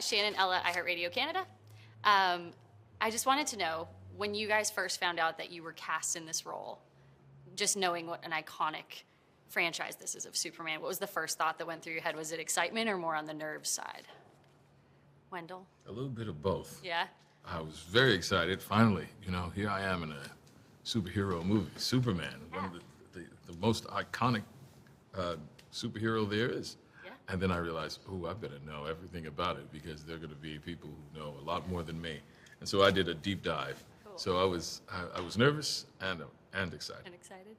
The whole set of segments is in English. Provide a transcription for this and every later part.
Shannon, Ella, iHeartRadio Canada. I just wanted to know, when you guys first found out that you were cast in this role, just knowing what an iconic franchise this is of Superman, what was the first thought that went through your head? Was it excitement or more on the nerves side? Wendell? A little bit of both. Yeah? I was very excited. Finally, here I am in a superhero movie, Superman, one of the most iconic superhero there is. Yeah. And then I realized, I better know everything about it because there are going to be people who know a lot more than me. And so I did a deep dive. Cool. So I was nervous and excited. And excited.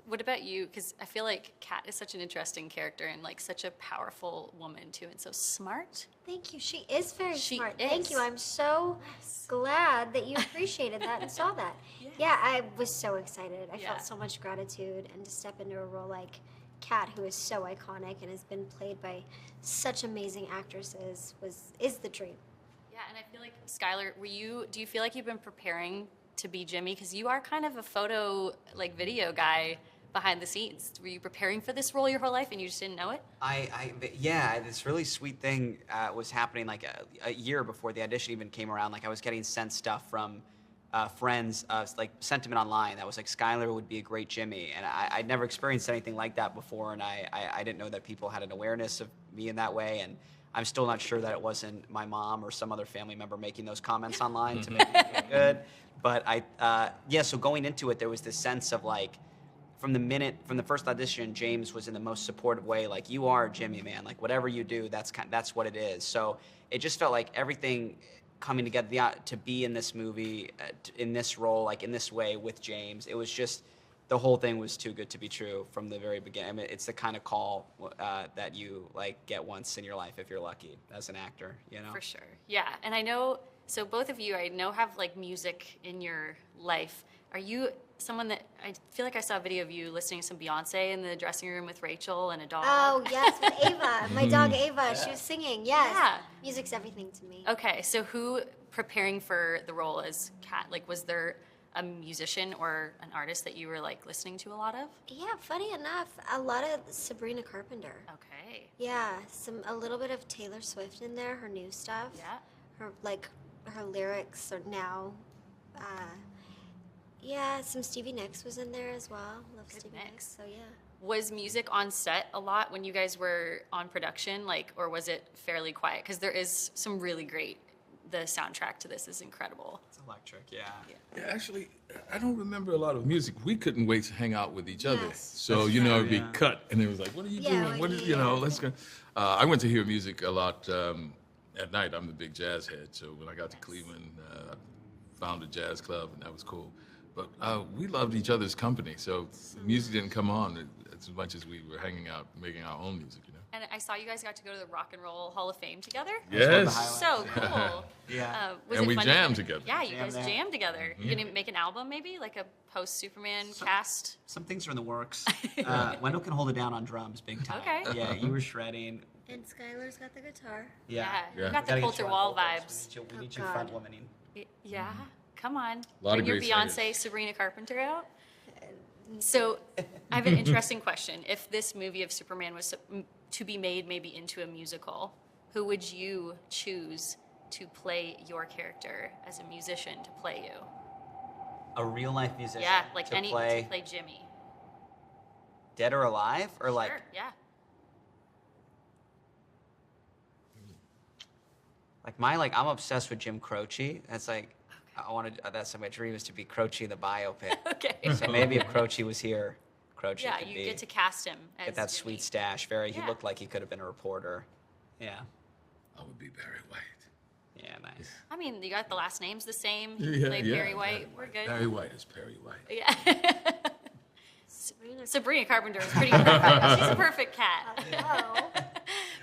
What about you? Because I feel like Kat is such an interesting character and like such a powerful woman too, and so smart. Thank you. She is very smart. Is. Thank you. I'm so glad that you appreciated that and saw that. Yeah, I was so excited. I felt so much gratitude, and to step into a role like Kat, who is so iconic and has been played by such amazing actresses, is the dream. Yeah, and I feel like, Skyler, do you feel like you've been preparing to be Jimmy? Because you are kind of a photo, video guy behind the scenes. Were you preparing for this role your whole life and you just didn't know it? Yeah, this really sweet thing was happening like a year before the audition even came around. Like I was getting sent stuff from friends, sentiment online that was like, Skyler would be a great Jimmy. And I'd never experienced anything like that before, and I didn't know that people had an awareness of me in that way. And I'm still not sure that it wasn't my mom or some other family member making those comments online to make me feel good. But so going into it, there was this sense of like, from the first audition, James was in the most supportive way, like, you are Jimmy, man. Like, whatever you do, that's what it is. So it just felt like everything coming together to be in this movie, in this role, like in this way with James. It was just, the whole thing was too good to be true from the very beginning. I mean, it's the kind of call that you get once in your life if you're lucky as an actor, For sure. Yeah, and I know, so both of you I know have music in your life. Are you someone that, I feel like I saw a video of you listening to some Beyonce in the dressing room with Rachel and a dog? Oh, yes, with Ava. My dog Ava. She was singing, yes. Yeah. Music's everything to me. Okay, so who, preparing for the role as Kat, was there a musician or an artist that you were listening to a lot of? Yeah, funny enough, a lot of Sabrina Carpenter. Okay. Yeah, a little bit of Taylor Swift in there, her new stuff. Yeah. Her lyrics are now. Some Stevie Nicks was in there as well. Love Good Stevie mix. Nicks. So yeah. Was music on set a lot when you guys were on production, or was it fairly quiet? Because there is some really great. The soundtrack to this is incredible. It's electric, yeah. Yeah, actually, I don't remember a lot of music. We couldn't wait to hang out with each other. Yes. So, it'd be cut, and it was like, what are you doing? Let's go. I went to hear music a lot at night. I'm the big jazz head, so when I got to Cleveland, I found a jazz club, and that was cool. But we loved each other's company, so music didn't come on as much as we were hanging out, making our own music, And I saw you guys got to go to the Rock and Roll Hall of Fame together. Yes. So cool. Yeah. Was we fun jammed together. Yeah, you guys jammed together. You gonna make an album maybe, like a post-Superman cast? Some things are in the works. Wendell can hold it down on drums big time. Okay. Yeah, you were shredding. And Skyler's got the guitar. Yeah. Yeah. You got the Coulter Wall vibes. We need you God. front womaning. Yeah. Come on. A lot of Bring your great Beyonce, singers. Sabrina Carpenter out. So, I have an interesting question. If this movie of Superman was to be made maybe into a musical, who would you choose to play your character as a musician to play you? A real life musician. Yeah, to play to play Jimmy. dead or alive, or Sure, yeah. I'm obsessed with Jim Croce. That's that's my dream, is to be Croce the biopic. Okay. So maybe if Croce was here, Croce Yeah, could you be. get to cast him as Get that Jimmy. sweet stash. He Yeah. looked like he could have been a reporter. Yeah. I would be Barry White. Yeah, nice. I mean, you got the last names the same. He Yeah, played yeah. Barry White. We're good. Barry White is Perry White. Yeah. Sabrina Carpenter is pretty perfect. She's a perfect cat. Oh.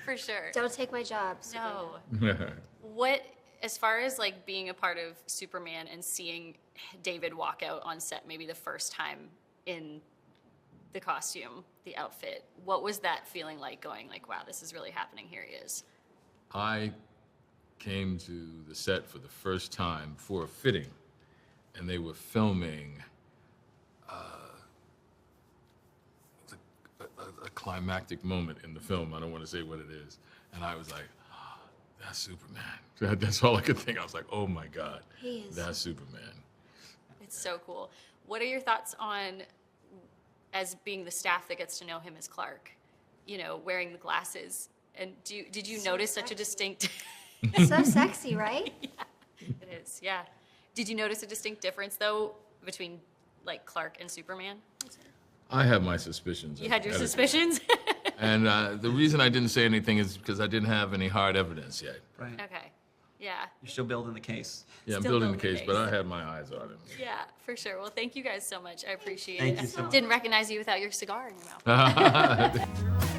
For sure. Don't take my job. Sabrina. No. What, as far as being a part of Superman and seeing David walk out on set maybe the first time in the costume, the outfit, what was that feeling like, going wow, this is really happening, here he is? I came to the set for the first time for a fitting, and they were filming a climactic moment in the film. I don't want to say what it is. And I was like, that's Superman. That's all I could think. I was like, oh my God, He is. that's Superman. It's so cool. What are your thoughts on, as being the staff that gets to know him as Clarke, wearing the glasses? And did you notice such a distinct... So sexy, right? Yeah, it is, yeah. Did you notice a distinct difference, though, between, like, Clarke and Superman? I have my suspicions. You had your suspicions? And the reason I didn't say anything is because I didn't have any hard evidence yet. Right. Okay, yeah. You're still building the case. Yeah, I'm Still building the building case, the but case. I had my eyes on him. Yeah, for sure. Well, thank you guys so much. I appreciate Thank it. you so much. Didn't recognize you without your cigar in your mouth.